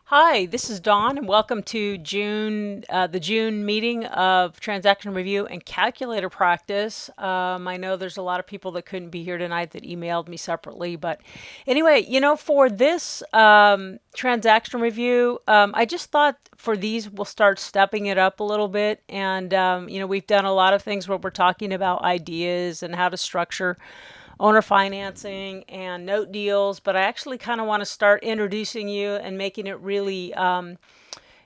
Hi, this is Dawn, and welcome to the June meeting of Transaction Review and Calculator Practice. I know there's a lot of people that couldn't be here tonight that emailed me separately, but anyway, for this transaction review, I just thought for these we'll start stepping it up a little bit, and we've done a lot of things where we're talking about ideas and how to structure owner financing and note deals, but I actually kind of want to start introducing you and making it really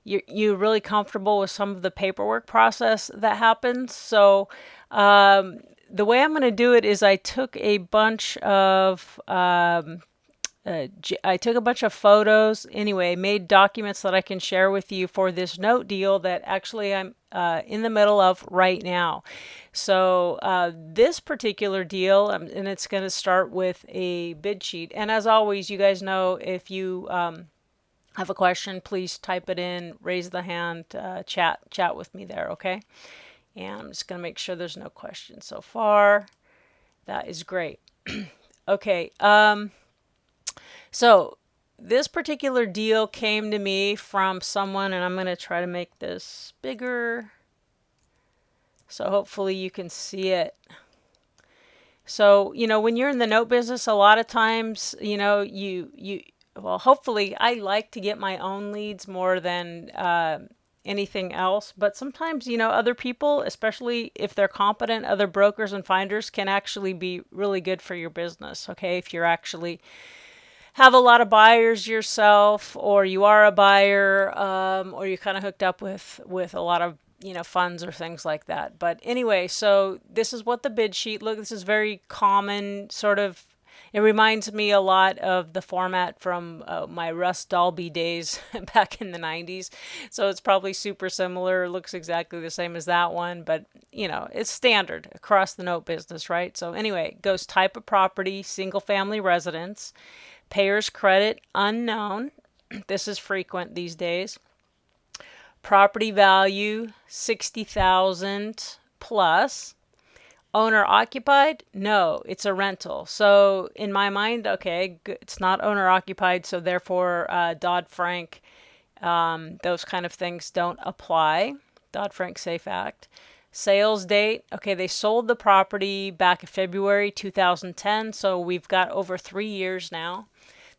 you're really comfortable with some of the paperwork process that happens. So the way I'm going to do it is I took a bunch of photos, anyway, made documents that I can share with you for this note deal that actually I'm in the middle of right now. So this particular deal, and it's going to start with a bid sheet. And as always, you guys know if you have a question, please type it in, raise the hand, chat with me there, okay? And I'm just going to make sure there's no questions so far. That is great. Okay. So this particular deal came to me from someone, and I'm going to try to make this bigger so hopefully you can see it. So, when you're in the note business, a lot of times, well, hopefully I like to get my own leads more than anything else. But sometimes, other people, especially if they're competent, other brokers and finders can actually be really good for your business. Okay. If you're actually have a lot of buyers yourself, or you are a buyer, or you're kind of hooked up with a lot of funds or things like that. But anyway, so this is what the bid sheet look. This is very common, sort of. It reminds me a lot of the format from my Russ Dalby days back in the 90s. So it's probably super similar. It looks exactly the same as that one, but it's standard across the note business, right? So anyway, it goes type of property, single family residence. Payer's credit unknown. This is frequent these days. Property value 60,000 plus. Owner occupied? No, it's a rental. So in my mind, okay, it's not owner occupied, so therefore Dodd-Frank, those kind of things don't apply. Dodd-Frank Safe Act. Sales date, okay, they sold the property back in February 2010, so we've got over 3 years now.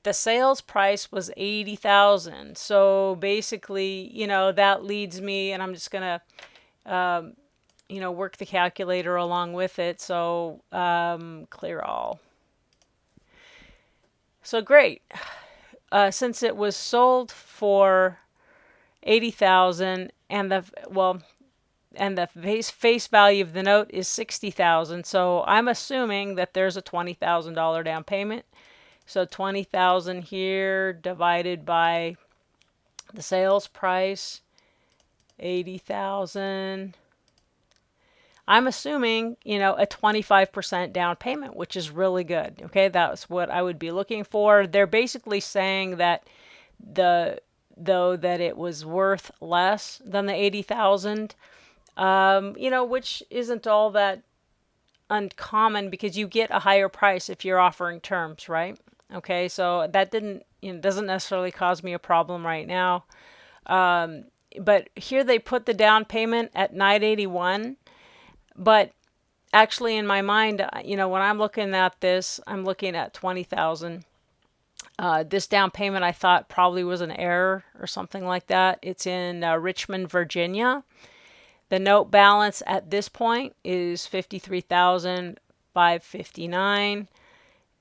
The sales price was 80,000. So basically, that leads me, and I'm just gonna, work the calculator along with it. So clear all. So great. Since it was sold for 80,000, and the face value of the note is 60,000. So I'm assuming that there's a $20,000 down payment. So 20,000 here divided by the sales price, 80,000. I'm assuming, a 25% down payment, which is really good. Okay, that's what I would be looking for. They're basically saying that that it was worth less than the 80,000, which isn't all that uncommon because you get a higher price if you're offering terms, right? Okay, so that doesn't necessarily cause me a problem right now. But here they put the down payment at 981. But actually, in my mind, when I'm looking at this, I'm looking at 20,000. This down payment I thought probably was an error or something like that. It's in Richmond, Virginia. The note balance at this point is 53,559.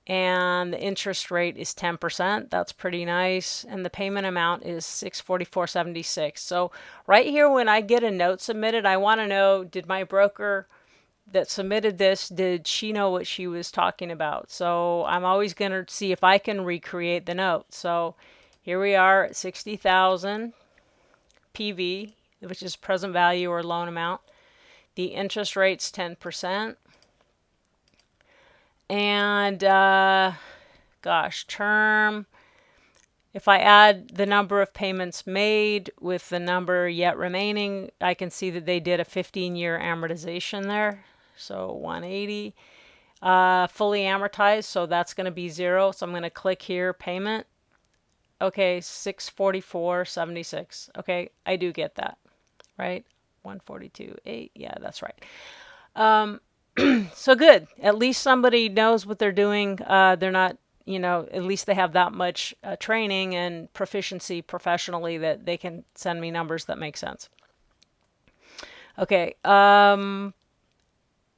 And the interest rate is 10%. That's pretty nice. And the payment amount is $644.76. So right here, when I get a note submitted, I want to know, did my broker that submitted this, did she know what she was talking about? So I'm always going to see if I can recreate the note. So here we are at 60,000 PV, which is present value or loan amount. The interest rate's 10%. And term, if I add the number of payments made with the number yet remaining, I can see that they did a 15-year amortization there. So 180, fully amortized, so that's going to be 0. So I'm going to click here, payment. Okay, 644.76. Okay, I do get that, right? 142.8. Yeah, that's right. So good. At least somebody knows what they're doing. They're not, at least they have that much training and proficiency professionally that they can send me numbers that make sense. Okay.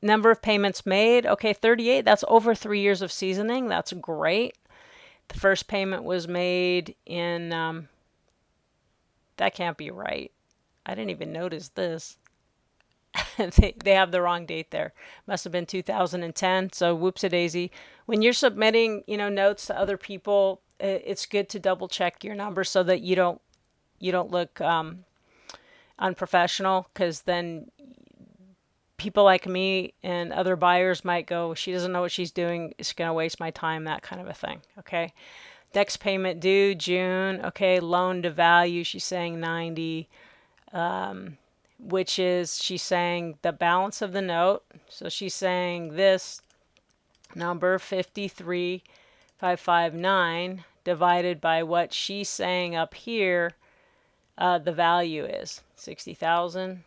Number of payments made. Okay, 38. That's over 3 years of seasoning. That's great. The first payment was made in, that can't be right. I didn't even notice this. They have the wrong date there. Must have been 2010. So whoops-a-daisy. When you're submitting, notes to other people, it's good to double check your numbers so that you don't look unprofessional, because then people like me and other buyers might go, she doesn't know what she's doing. It's going to waste my time, that kind of a thing. Okay. Next payment due June. Okay. Loan to value. She's saying 90. Which is, she's saying the balance of the note. So she's saying this number 53,559 divided by what she's saying up here, the value is 60,000.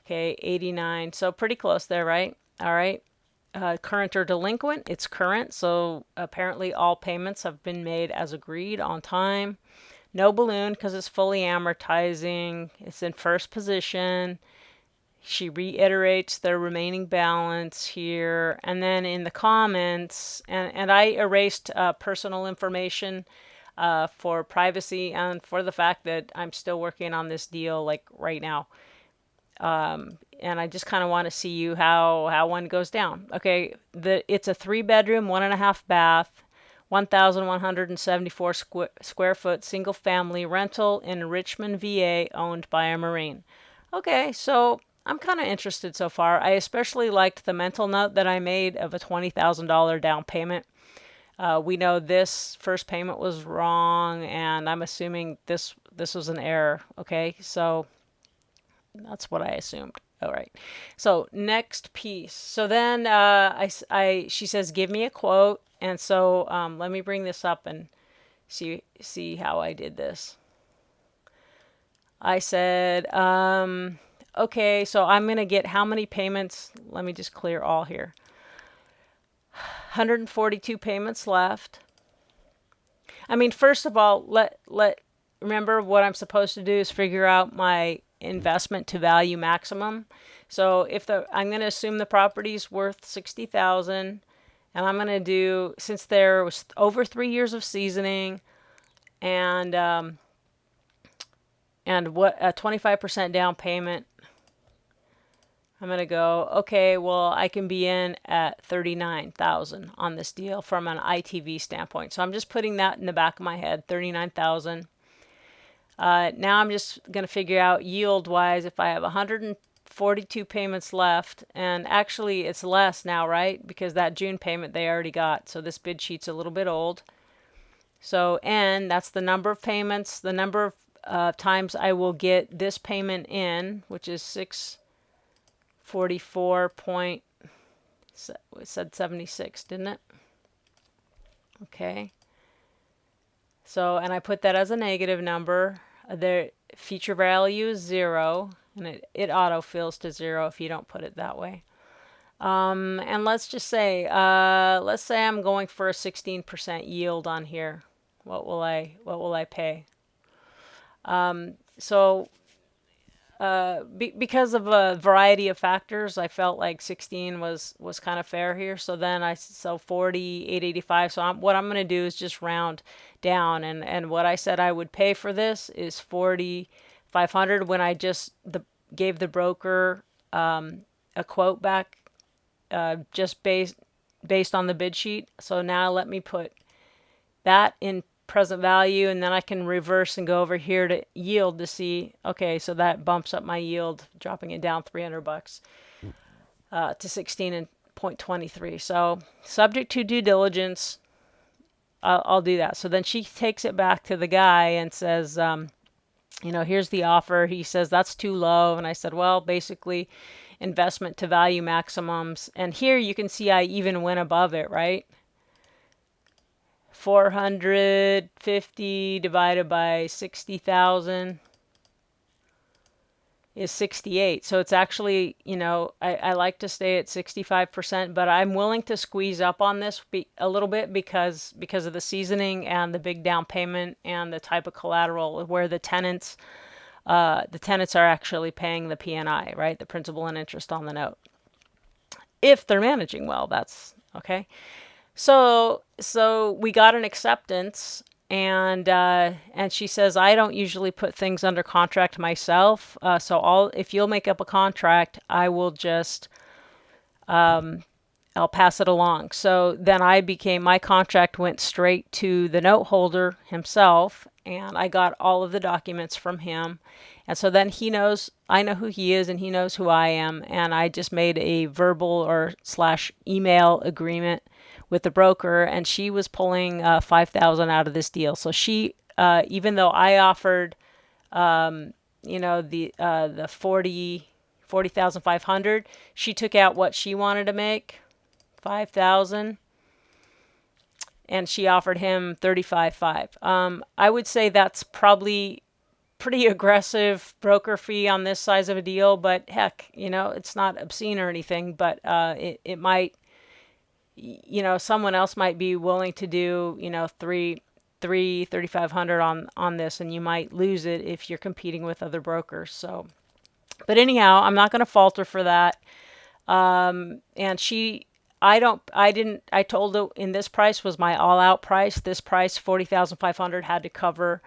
Okay, 89. So pretty close there, right? All right. Current or delinquent? It's current. So apparently all payments have been made as agreed on time. No balloon because it's fully amortizing. It's in first position. She reiterates the remaining balance here. And then in the comments, and I erased personal information for privacy and for the fact that I'm still working on this deal like right now. And I just kind of want to see you how one goes down. Okay, it's a 3-bedroom, 1.5 bath, 1,174 square foot single family rental in Richmond, VA, owned by a Marine. Okay, so I'm kind of interested so far. I especially liked the mental note that I made of a $20,000 down payment. We know this first payment was wrong, and I'm assuming this was an error. Okay, so that's what I assumed. All right. So next piece. So then she says, give me a quote. And so let me bring this up and see how I did this. I said, okay, so I'm going to get how many payments? Let me just clear all here. 142 payments left. I mean, first of all, remember what I'm supposed to do is figure out my investment to value maximum. So I'm going to assume the property's worth 60,000, and I'm going to do, since there was over 3 years of seasoning and what a 25% down payment, I'm going to go, okay, well, I can be in at 39,000 on this deal from an ITV standpoint. So I'm just putting that in the back of my head, 39,000. Now I'm just going to figure out yield-wise if I have 142 payments left, and actually it's less now, right? Because that June payment they already got, so this bid sheet's a little bit old. So N, that's the number of payments, the number of times I will get this payment in, which is 644 point, it said 76, didn't it? Okay. So, and I put that as a negative number. The feature value is 0, and it auto-fills to 0 if you don't put it that way. And let's just say, let's say I'm going for a 16% yield on here. What will I pay? Because of a variety of factors, I felt like 16 was kind of fair here. So then so 40, 885. So what I'm going to do is just round down, and what I said I would pay for this is 4,500 when I just gave the broker a quote back just based on the bid sheet. So now let me put that in present value, and then I can reverse and go over here to yield to see, okay, so that bumps up my yield, dropping it down $300 to 16.23. So subject to due diligence, I'll do that. So then she takes it back to the guy and says, here's the offer. He says that's too low, and I said, well, basically investment to value maximums, and here you can see I even went above it, right? 450 divided by 60,000 is 68. So it's actually, I like to stay at 65%, but I'm willing to squeeze up on this a little bit because of the seasoning and the big down payment and the type of collateral where the tenants are actually paying the P&I, right? The principal and interest on the note. If they're managing well, that's okay. So we got an acceptance, and she says, I don't usually put things under contract myself. So if you'll make up a contract, I will just I'll pass it along. So then my contract went straight to the note holder himself, and I got all of the documents from him. And so then I know who he is, and he knows who I am. And I just made a verbal or / email agreement with the broker, and she was pulling 5,000 out of this deal. So she, even though I offered, the 40,500, she took out what she wanted to make, 5,000, and she offered him 35,500. I would say that's probably pretty aggressive broker fee on this size of a deal, but heck, it's not obscene or anything, but it might, someone else might be willing to do, 3,500 on this, and you might lose it if you're competing with other brokers. So, but anyhow, I'm not going to falter for that. And I told her in this price was my all out price. This price, 40,500, had to cover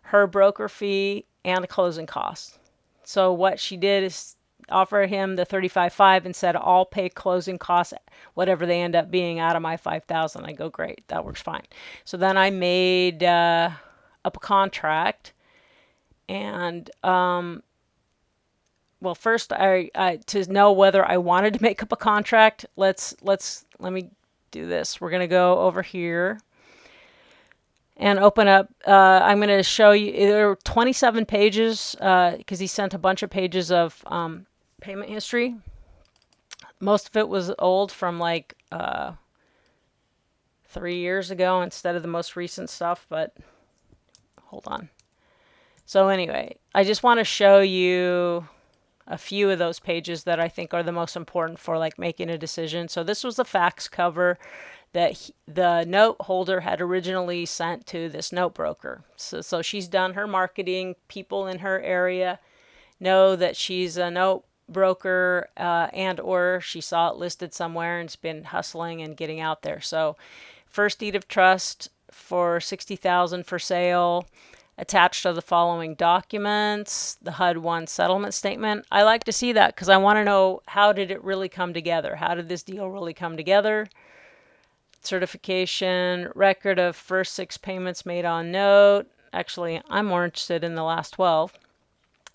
her broker fee and the closing costs. So what she did is offer him the 35,500 and said, I'll pay closing costs, whatever they end up being, out of my 5,000. I go, great, that works fine. So then I made up a contract, and well, first I to know whether I wanted to make up a contract, let me do this. We're gonna go over here and open up. I'm going to show you. There were 27 pages because he sent a bunch of pages of payment history. Most of it was old from like 3 years ago instead of the most recent stuff, but hold on. So anyway, I just want to show you a few of those pages that I think are the most important for like making a decision. So this was the fax cover that the note holder had originally sent to this note broker. So she's done her marketing. People in her area know that she's a note broker, and or she saw it listed somewhere and's been hustling and getting out there. So first deed of trust for 60,000 for sale. Attached are the following documents: the HUD-1 settlement statement. I like to see that because I want to know, how did it really come together? How did this deal really come together? Certification, record of first 6 payments made on note. Actually, I'm more interested in the last 12.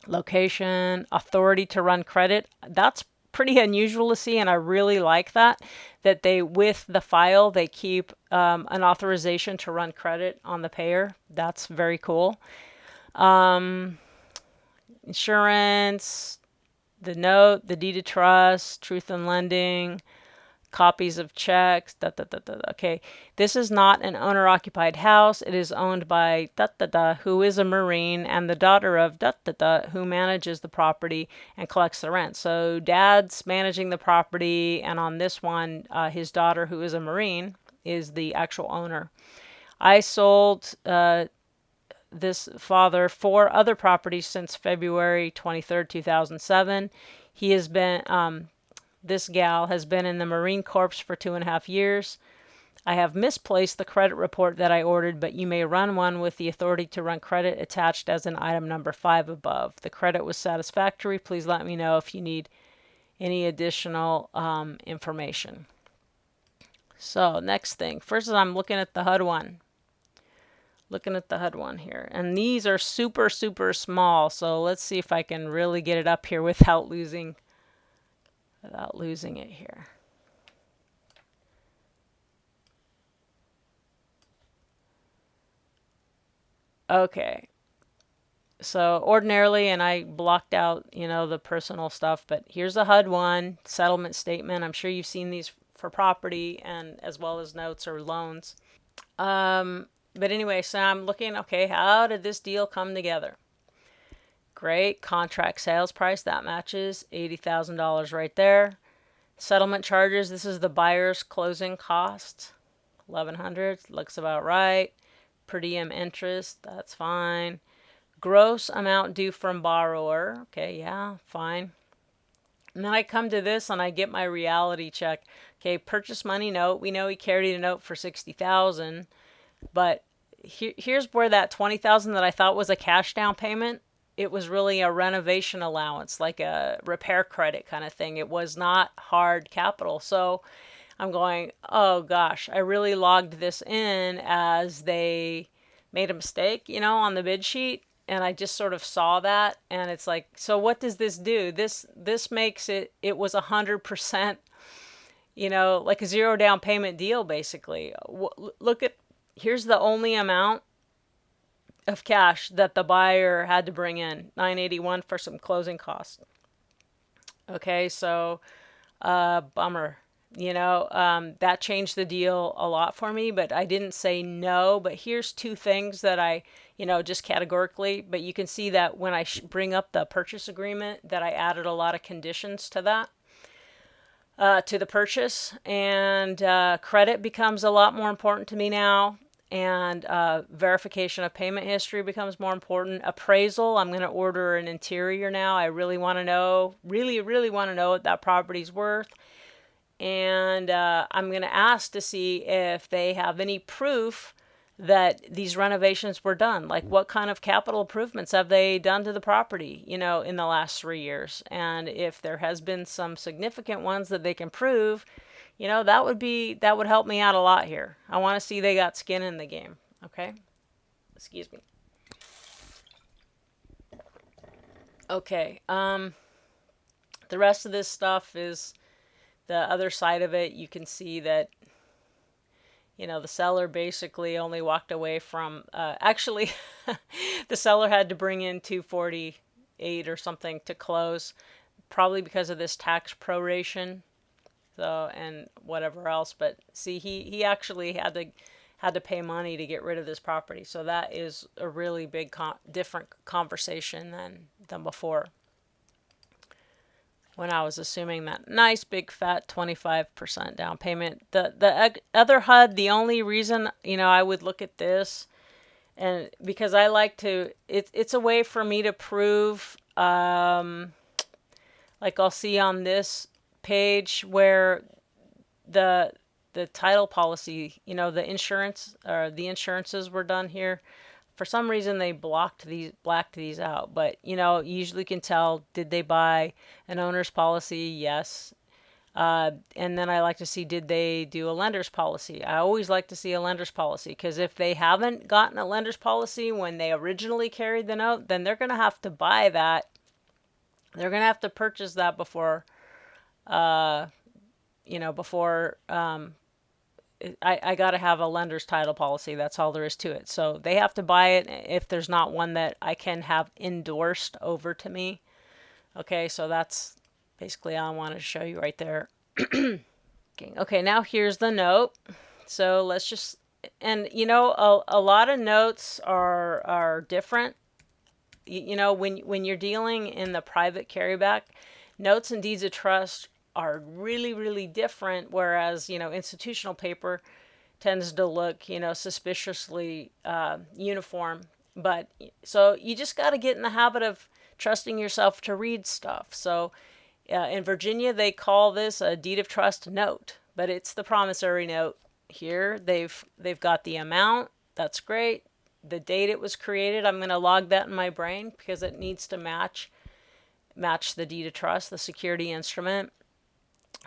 Location, authority to run credit. That's pretty unusual to see, and I really like that they, with the file, they keep an authorization to run credit on the payer. That's very cool. Insurance, the note, the deed of trust, truth in lending, copies of checks. Okay, this is not an owner-occupied house. It is owned by who is a Marine, and the daughter of who manages the property and collects the rent. So dad's managing the property, and on this one, his daughter, who is a Marine, is the actual owner. I sold this father 4 other properties since February 23rd, 2007. He has been this gal has been in the Marine Corps for 2.5 years. I have misplaced the credit report that I ordered, but you may run one with the authority to run credit attached as an item number 5 above. The credit was satisfactory. Please let me know if you need any additional information. So next thing. First, I'm looking at the HUD-1. Looking at the HUD-1 here. And these are super, super small. So let's see if I can really get it up here without losing it here. Okay. So ordinarily, and I blocked out, the personal stuff, but here's the HUD-1 settlement statement. I'm sure you've seen these for property and as well as notes or loans. But anyway, so I'm looking, okay, how did this deal come together? Great. Contract sales price, that matches $80,000 right there. Settlement charges, this is the buyer's closing cost. 1100 looks about right. Per diem interest, that's fine. Gross amount due from borrower. Okay, yeah, fine. And then I come to this and I get my reality check. Okay, purchase money note. We know he carried a note for 60,000, but here's where that 20,000 that I thought was a cash down payment, it was really a renovation allowance, like a repair credit kind of thing. It was not hard capital. So I'm going, oh gosh, I really logged this in as they made a mistake, on the bid sheet. And I just sort of saw that, and it's like, so what does this do? This makes it was 100%, like a zero down payment deal basically. Look at, here's the only amount of cash that the buyer had to bring in, 981 for some closing costs. Okay, so bummer. That changed the deal a lot for me, but I didn't say no. But here's two things that I, just categorically, but you can see that when I bring up the purchase agreement, that I added a lot of conditions to that, to the purchase. And credit becomes a lot more important to me now. And verification of payment history becomes more important. Appraisal, I'm going to order an interior now. I really want to know, really want to know what that property's worth. And I'm going to ask to see if they have any proof that these renovations were done. Like, what kind of capital improvements have they done to the property, in the last 3 years? And if there has been some significant ones that they can prove, that would help me out a lot here. I want to see they got skin in the game. Okay. Excuse me. Okay. The rest of this stuff is the other side of it. You can see that, the seller basically only walked away from, actually, the seller had to bring in 248 or something to close, probably because of this tax proration. So, and whatever else, but see, he actually had to pay money to get rid of this property. So that is a really big different conversation than before, when I was assuming that nice big fat 25% down payment. The other HUD, the only reason, I would look at this, and because I like to, it's a way for me to prove, like I'll see on this page where the title policy, the insurance, or the insurances were done here. For some reason they blacked these out, but you usually can tell, did they buy an owner's policy? Yes. And then I like to see, did they do a lender's policy? I always like to see a lender's policy, because if they haven't gotten a lender's policy when they originally carried the note, then they're going to have to buy that. They're going to have to purchase that before, before I got to have a lender's title policy. That's all there is to it. So they have to buy it if there's not one that I can have endorsed over to me. Okay, so that's basically all I wanted to show you right there. Okay, now here's the note. So let's just, and a lot of notes are different. When you're dealing in the private carryback, notes and deeds of trust are really different, whereas institutional paper tends to look suspiciously uniform. But so you just got to get in the habit of trusting yourself to read stuff. So in Virginia they call this a deed of trust note, but it's the promissory note. Here they've got the amount. That's great. The date it was created, I'm going to log that in my brain, because it needs to match the deed of trust, the security instrument.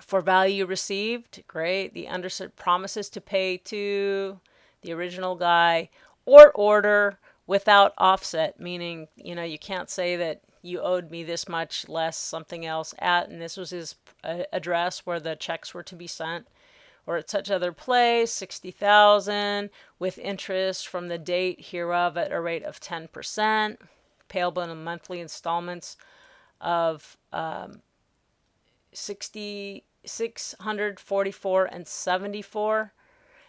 For value received, great. The understood promises to pay to the original guy, or order without offset, meaning, you can't say that you owed me this much less something else at, and this was his address where the checks were to be sent, or at such other place, 60,000 with interest from the date hereof at a rate of 10%, payable in monthly installments of 644 and 74.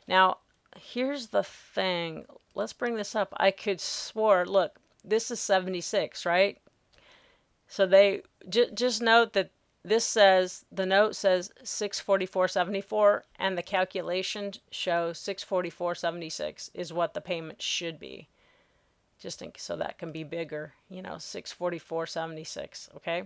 Now, here's the thing. Let's bring this up. I could swore, look, this is 76, right? So they just note that this says the note says 644.74 and the calculation shows 644.76 is what the payment should be. Just think so that can be bigger, 644.76, okay?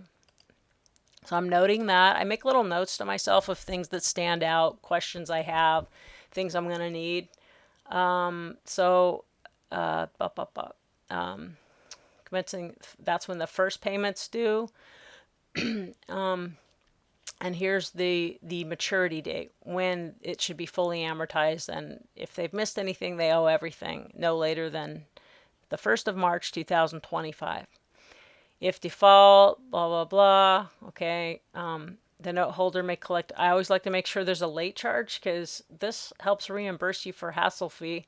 So I'm noting that. I make little notes to myself of things that stand out, questions I have, things I'm going to need. So, commencing, that's when the first payment's due. And here's the maturity date, when it should be fully amortized. And if they've missed anything, they owe everything no later than the 1st of March 2025. If default, blah, blah, blah, okay, the note holder may collect. I always like to make sure there's a late charge because this helps reimburse you for hassle fee.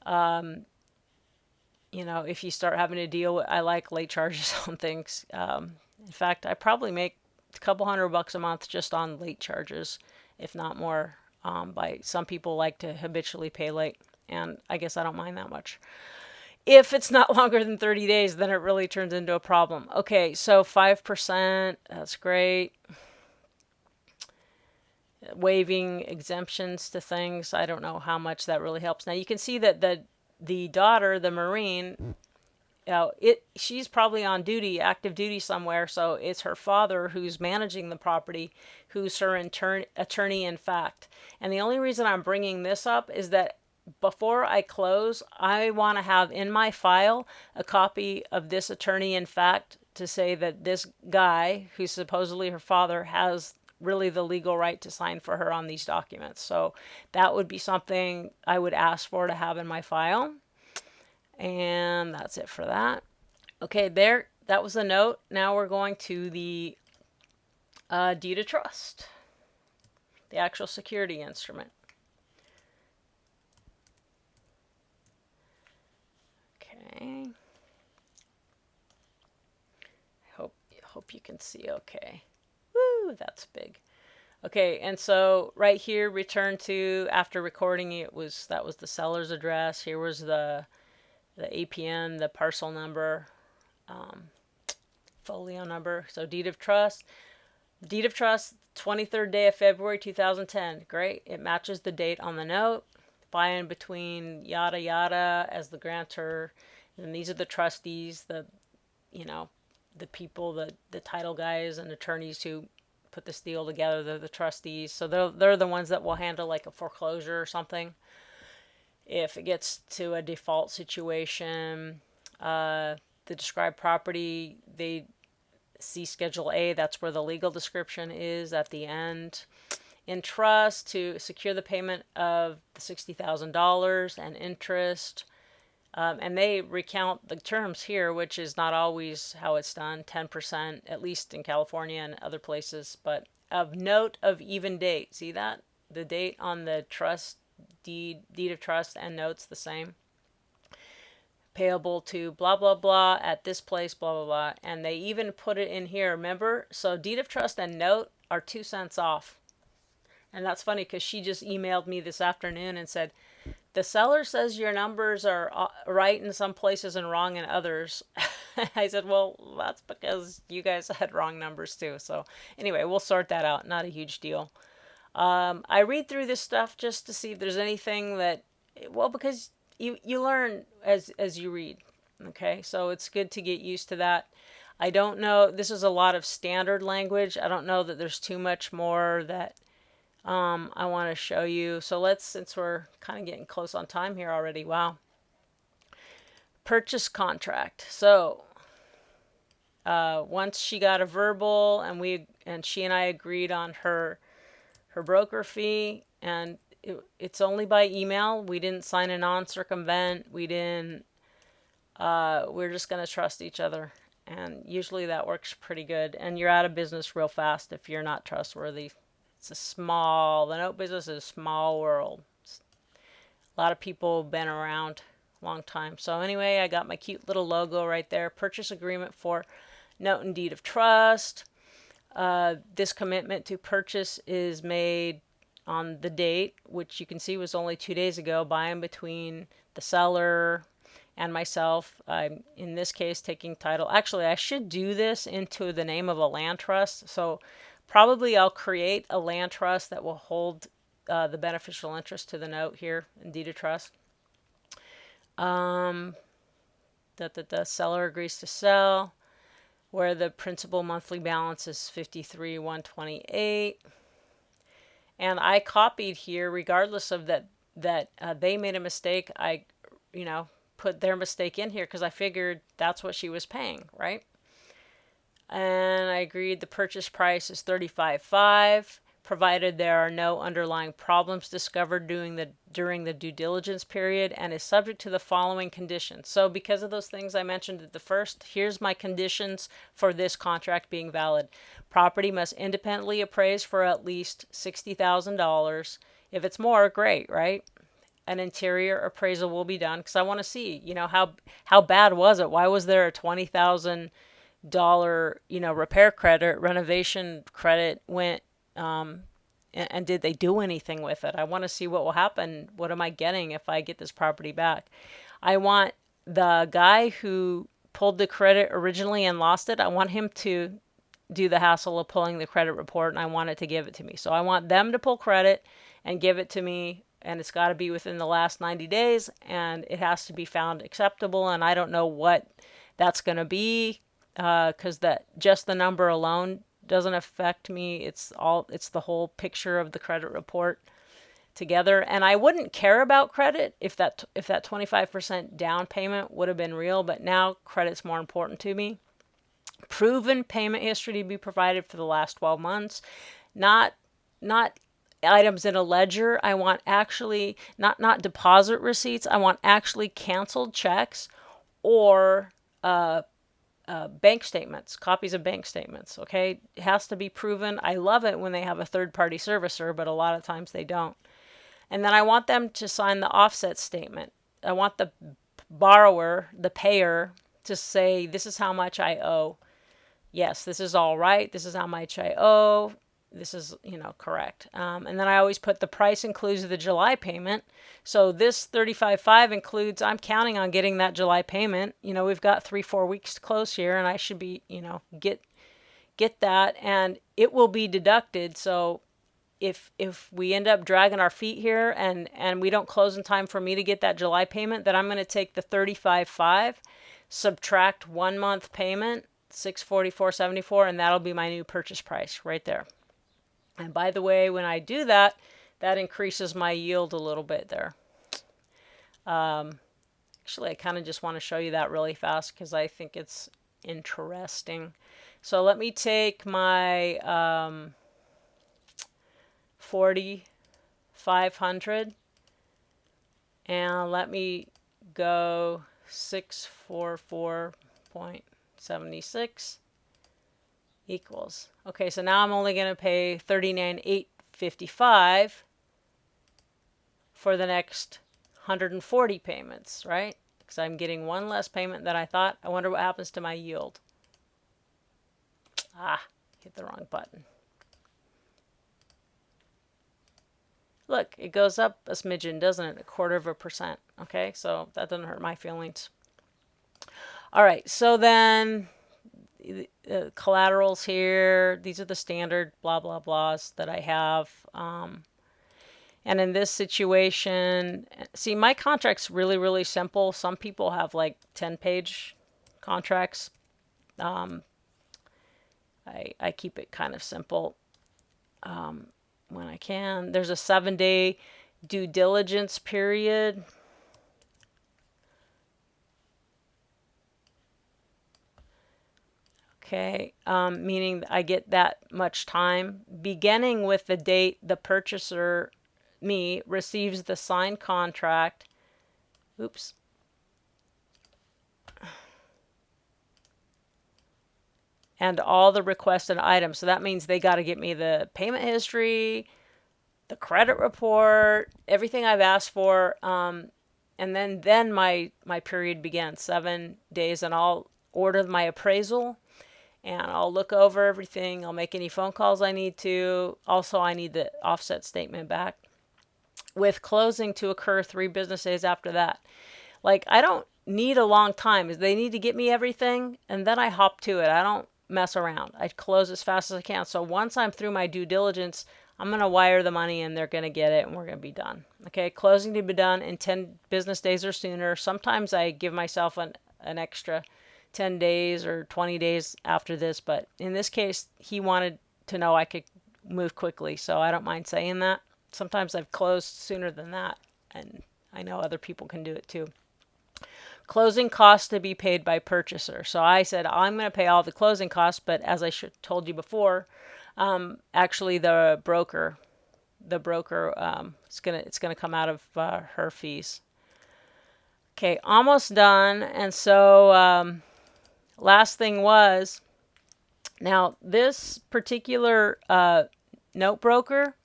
If you start having to deal with, I like late charges on things. In fact, I probably make a couple $100 a month just on late charges, if not more. By some people like to habitually pay late, and I guess I don't mind that much. If it's not longer than 30 days, then it really turns into a problem. Okay, so 5%, that's great. Waiving exemptions to things, I don't know how much that really helps. Now you can see that the daughter, the Marine, she's probably on duty, active duty somewhere, so it's her father who's managing the property, who's her attorney in fact. And the only reason I'm bringing this up is that before I close, I want to have in my file a copy of this attorney in fact to say that this guy, who's supposedly her father, has really the legal right to sign for her on these documents. So that would be something I would ask for to have in my file. And that's it for that. Okay, that was a note. Now we're going to the deed of trust, the actual security instrument. Okay. Hope you can see okay. Woo, that's big. Okay, and so right here, return to, after recording that was the seller's address. Here was the APN, the parcel number, folio number. So deed of trust, 23rd day of February 2010. Great, it matches the date on the note. By and between yada yada as the grantor, and these are the trustees, the people, the title guys and attorneys who put this deal together. They're the trustees, so they're the ones that will handle like a foreclosure or something if it gets to a default situation. The described property, they see Schedule A, that's where the legal description is at the end. In trust to secure the payment of the $60,000 and interest. And they recount the terms here, which is not always how it's done, 10%, at least in California and other places. But of note of even date, see that? The date on the trust deed of trust and notes the same. Payable to blah, blah, blah at this place, blah, blah, blah. And they even put it in here, remember? So deed of trust and note are 2 cents off. And that's funny because she just emailed me this afternoon and said, the seller says your numbers are right in some places and wrong in others. I said, well, that's because you guys had wrong numbers too. So anyway, we'll sort that out. Not a huge deal. I read through this stuff just to see if there's anything that, well, because you learn as you read. Okay, so it's good to get used to that. I don't know. This is a lot of standard language. I don't know that there's too much more that I want to show you. So since we're kind of getting close on time here already. Wow. Purchase contract. So once she got a verbal and she and I agreed on her broker fee, and it's only by email. We didn't sign a non-circumvent. We're just going to trust each other. And usually that works pretty good. And you're out of business real fast if you're not trustworthy. The note business is a small world. A lot of people have been around a long time. So anyway, I got my cute little logo right there. Purchase agreement for note and deed of trust. This commitment to purchase is made on the date, which you can see was only 2 days ago, by and between the seller and myself. I'm, in this case, taking title. Actually, I should do this into the name of a land trust. So probably I'll create a land trust that will hold the beneficial interest to the note here in deed of trust. That the seller agrees to sell, where the principal monthly balance is $53,128. And I copied here, regardless of that they made a mistake. I, put their mistake in here because I figured that's what she was paying, right? And I agreed the purchase price is $35,500, provided there are no underlying problems discovered during the due diligence period, and is subject to the following conditions. So because of those things I mentioned at the first, here's my conditions for this contract being valid. Property must independently appraise for at least $60,000. If it's more, great, right? An interior appraisal will be done because I want to see, how bad was it? Why was there a $20,000 repair credit, renovation credit went, and did they do anything with it? I want to see what will happen. What am I getting if I get this property back? I want the guy who pulled the credit originally and lost it, I want him to do the hassle of pulling the credit report, and I want it to give it to me. So I want them to pull credit and give it to me, and it's got to be within the last 90 days, and it has to be found acceptable, and I don't know what that's going to be, because just the number alone doesn't affect me. It's the whole picture of the credit report together. And I wouldn't care about credit if that 25% down payment would have been real, but now credit's more important to me. Proven payment history to be provided for the last 12 months, not items in a ledger. I want actually not deposit receipts. I want actually canceled checks or bank statements, copies of bank statements. Okay, it has to be proven. I love it when they have a third-party servicer, but a lot of times they don't. And then I want them to sign the offset statement. I want the borrower, the payer, to say, this is how much I owe. Yes, this is all right. This is how much I owe. This is, correct. And then I always put the price includes the July payment. So this $35,500 includes, I'm counting on getting that July payment. We've got 3-4 weeks to close here, and I should be, get that, and it will be deducted. So if we end up dragging our feet here and we don't close in time for me to get that July payment, then I'm going to take the $35,500, subtract 1 month payment, $644.74, and that'll be my new purchase price right there. And by the way, when I do that, that increases my yield a little bit there. Actually, I kind of just want to show you that really fast because I think it's interesting. So let me take my 4,500 and let me go 644.76 equals. Okay, so now I'm only going to pay $39,855 for the next 140 payments, right? Because I'm getting one less payment than I thought. I wonder what happens to my yield. Hit the wrong button. Look, it goes up a smidgen, doesn't it? 0.25%. Okay, so that doesn't hurt my feelings. All right, so then collaterals here. These are the standard blah, blah, blahs that I have. And in this situation, see, my contract's really, really simple. Some people have like 10-page contracts. I keep it kind of simple when I can. There's a 7-day due diligence period. Okay, meaning I get that much time, beginning with the date the purchaser, me, receives the signed contract. Oops. And all the requested items. So that means they got to get me the payment history, the credit report, everything I've asked for. And then my period begins, 7 days, and I'll order my appraisal. and I'll look over everything. I'll make any phone calls I need to. Also, I need the offset statement back, with closing to occur 3 business days after that. Like, I don't need a long time. They need to get me everything, and then I hop to it. I don't mess around. I close as fast as I can. So once I'm through my due diligence, I'm going to wire the money and they're going to get it and we're going to be done. Okay, closing to be done in 10 business days or sooner. Sometimes I give myself an extra 10 days or 20 days after this, but in this case, he wanted to know I could move quickly, so I don't mind saying that. Sometimes I've closed sooner than that, and I know other people can do it too. Closing costs to be paid by purchaser. So I said I'm going to pay all the closing costs, but as I told you before, actually the broker, it's gonna come out of her fees. Okay, almost done. And so last thing was, now this particular note broker,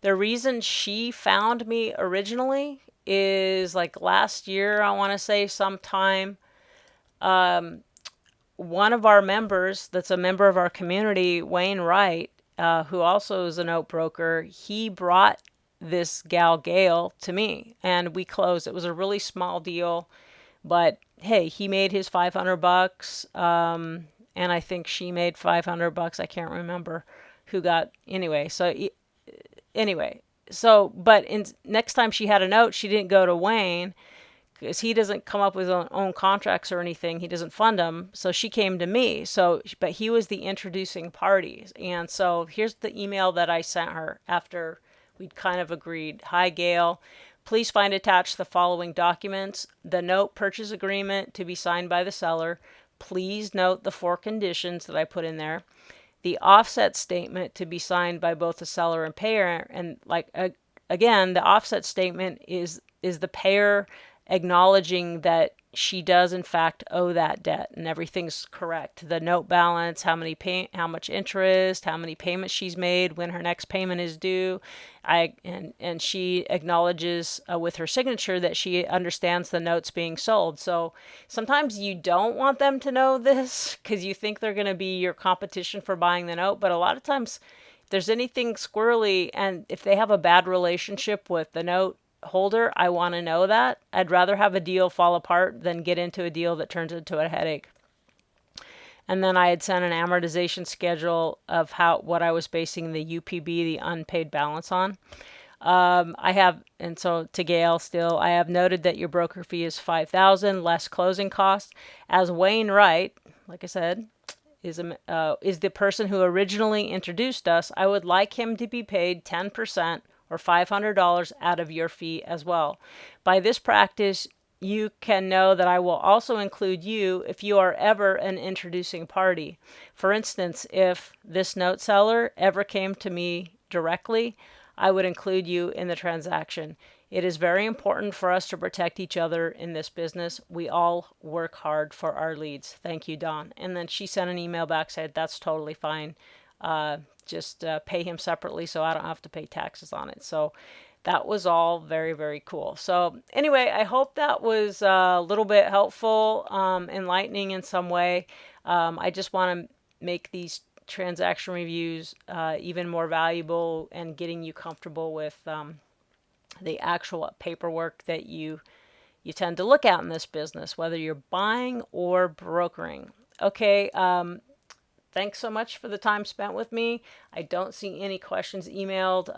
the reason she found me originally is like last year, I want to say sometime, one of our members that's a member of our community, Wayne Wright, who also is a note broker, he brought this gal Gail to me and we closed. It was a really small deal, but hey, he made his $500, and I think she made $500. I can't remember who got, anyway. So but next time she had a note, she didn't go to Wayne because he doesn't come up with his own contracts or anything. He doesn't fund them. So she came to me. But he was the introducing parties. And so here's the email that I sent her after we'd kind of agreed. Hi, Gail. Please find attached the following documents: the note purchase agreement to be signed by the seller. Please note the 4 conditions that I put in there. The offset statement to be signed by both the seller and payer. And again, the offset statement is the payer acknowledging that she does in fact owe that debt and everything's correct. The note balance, how much interest, how many payments she's made, when her next payment is due. And she acknowledges with her signature that she understands the note's being sold. So sometimes you don't want them to know this because you think they're going to be your competition for buying the note. But a lot of times, if there's anything squirrely and if they have a bad relationship with the note holder, I want to know that. I'd rather have a deal fall apart than get into a deal that turns into a headache. And then I had sent an amortization schedule of what I was basing the UPB, the unpaid balance, on. So to Gail still, I have noted that your broker fee is $5,000 less closing costs. As Wayne Wright, like I said, is the person who originally introduced us, I would like him to be paid 10% or $500 out of your fee as well. By this practice, you can know that I will also include you if you are ever an introducing party. For instance, if this note seller ever came to me directly, I would include you in the transaction. It is very important for us to protect each other in this business. We all work hard for our leads. Thank you, Dawn. And then she sent an email back, said that's totally fine. Just pay him separately so I don't have to pay taxes on it. So that was all very, very cool. So anyway, I hope that was a little bit helpful, enlightening in some way. I just want to make these transaction reviews even more valuable and getting you comfortable with the actual paperwork that you tend to look at in this business, whether you're buying or brokering. Okay. Thanks so much for the time spent with me. I don't see any questions emailed.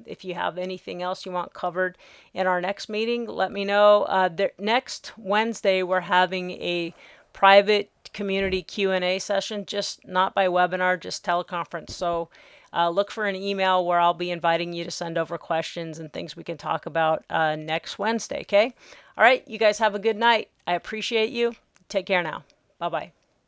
If you have anything else you want covered in our next meeting, let me know. Next Wednesday, we're having a private community Q&A session, just not by webinar, just teleconference. So look for an email where I'll be inviting you to send over questions and things we can talk about next Wednesday, okay? All right, you guys have a good night. I appreciate you. Take care now. Bye-bye.